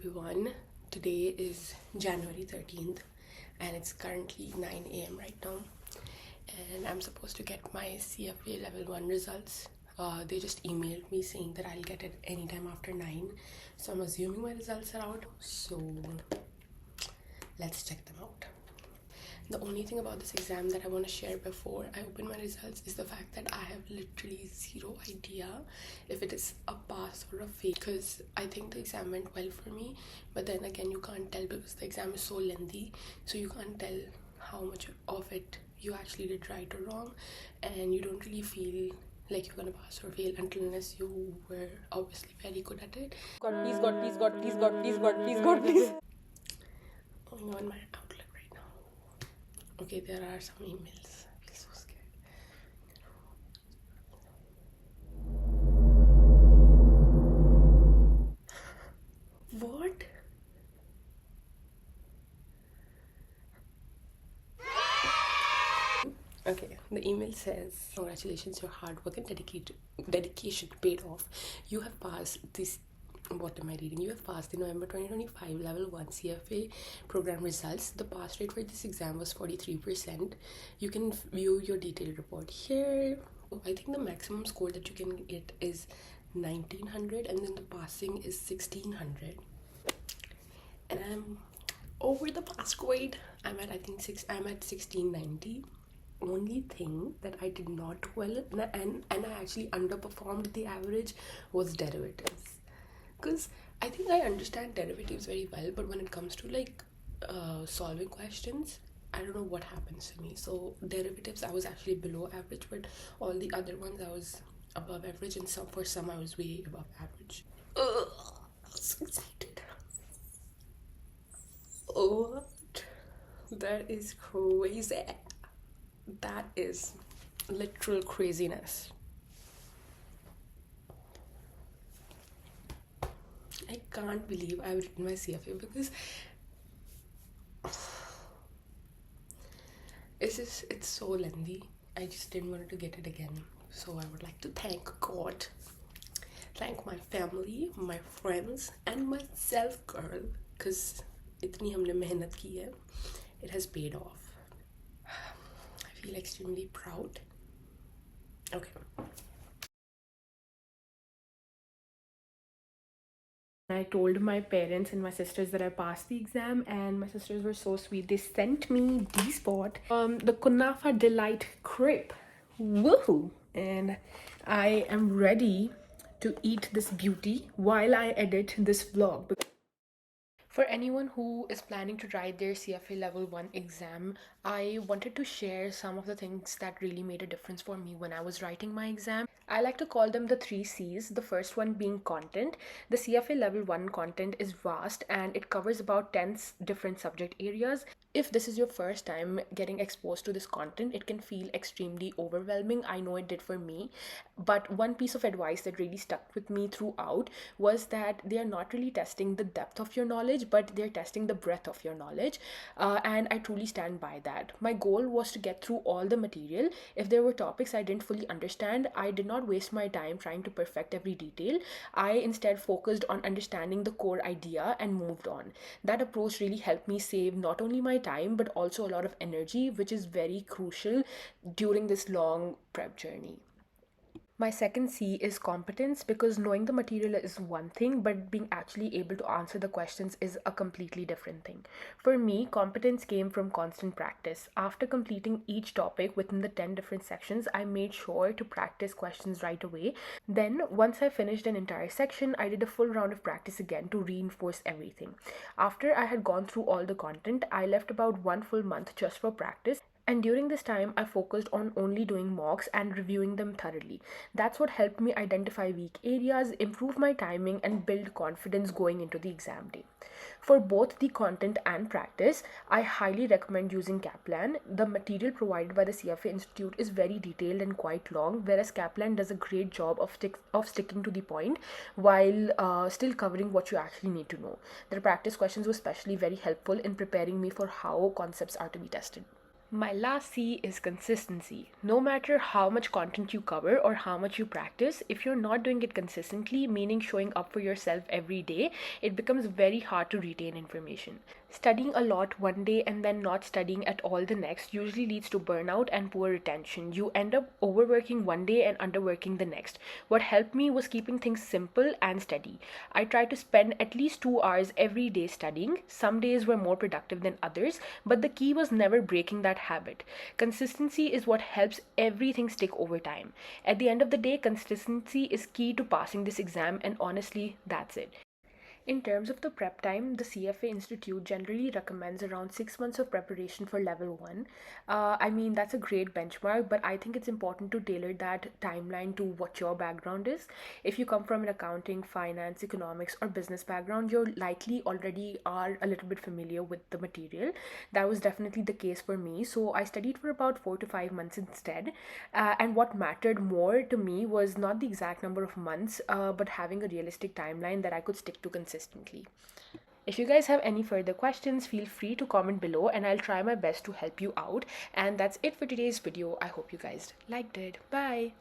everyone. Today is January 13th and it's currently 9 a.m. right now, and I'm supposed to get my CFA level 1 results. They just emailed me saying that I'll get it anytime after 9, so I'm assuming my results are out, so let's check them out. The only thing about this exam that I want to share before I open my results is the fact that I have literally zero idea if it is a pass or a fail, because I think the exam went well for me, but then again you can't tell because the exam is so lengthy, so you can't tell how much of it you actually did right or wrong, and you don't really feel like you're gonna pass or fail unless you were obviously very good at it. God, please, God, please, God, please, God, please, God, please, God, please. Going on my Outlook right now. Okay, there are some emails. I feel so scared. What? Okay, the email says, congratulations, your hard work and dedication paid off. You have passed this. What am I reading? You have passed the November 2025 Level 1 CFA program results. The pass rate for this exam was 43%. You can view your detailed report here. I think the maximum score that you can get is 1900, and then the passing is 1600. And I'm over the pass grade. I'm at 1690. Only thing that I did not do well and I actually underperformed the average was derivatives, because I think I understand derivatives very well, but when it comes to solving questions, I don't know what happens to me. So derivatives I was actually below average, but all the other ones I was above average, and for some I was way above average. I'm so excited. What? That is crazy. That is literal craziness. I can't believe I've written my CFA, because it's so lengthy. I just didn't want to get it again. So I would like to thank God, thank my family, my friends, and myself, girl, because itni humne mehnat ki hai. It has paid off. I feel extremely proud. Okay. I told my parents and my sisters that I passed the exam, and my sisters were so sweet. They sent me this spot, the Kunafa Delight Crepe. Woohoo! And I am ready to eat this beauty while I edit this vlog. For anyone who is planning to write their CFA level 1 exam, I wanted to share some of the things that really made a difference for me when I was writing my exam. I like to call them the 3 C's, the first one being content. The CFA level 1 content is vast and it covers about 10 different subject areas. If this is your first time getting exposed to this content, it can feel extremely overwhelming. I know it did for me. But one piece of advice that really stuck with me throughout was that they are not really testing the depth of your knowledge, but they're testing the breadth of your knowledge. And I truly stand by that. My goal was to get through all the material. If there were topics I didn't fully understand, I did not waste my time trying to perfect every detail. I instead focused on understanding the core idea and moved on. That approach really helped me save not only my time but also a lot of energy, which is very crucial during this long prep journey. My second C is competence, because knowing the material is one thing, but being actually able to answer the questions is a completely different thing. For me, competence came from constant practice. After completing each topic within the 10 different sections, I made sure to practice questions right away. Then, once I finished an entire section, I did a full round of practice again to reinforce everything. After I had gone through all the content, I left about 1 full month just for practice. And during this time, I focused on only doing mocks and reviewing them thoroughly. That's what helped me identify weak areas, improve my timing, and build confidence going into the exam day. For both the content and practice, I highly recommend using Kaplan. The material provided by the CFA Institute is very detailed and quite long, whereas Kaplan does a great job of sticking to the point while still covering what you actually need to know. Their practice questions were especially very helpful in preparing me for how concepts are to be tested. My last C is consistency. No matter how much content you cover or how much you practice, if you're not doing it consistently, meaning showing up for yourself every day, it becomes very hard to retain information. Studying a lot one day and then not studying at all the next usually leads to burnout and poor retention. You end up overworking one day and underworking the next. What helped me was keeping things simple and steady. I tried to spend at least 2 hours every day studying. Some days were more productive than others, but the key was never breaking that habit. Consistency is what helps everything stick over time. At the end of the day, consistency is key to passing this exam, and honestly, that's it. In terms of the prep time, the CFA Institute generally recommends around 6 months of preparation for level 1. I mean, that's a great benchmark, but I think it's important to tailor that timeline to what your background is. If you come from an accounting, finance, economics, or business background, you're likely already are a little bit familiar with the material. That was definitely the case for me. So I studied for about 4 to 5 months instead. And what mattered more to me was not the exact number of months, but having a realistic timeline that I could stick to consistently. If you guys have any further questions, feel free to comment below and I'll try my best to help you out. And that's it for today's video. I hope you guys liked it. Bye.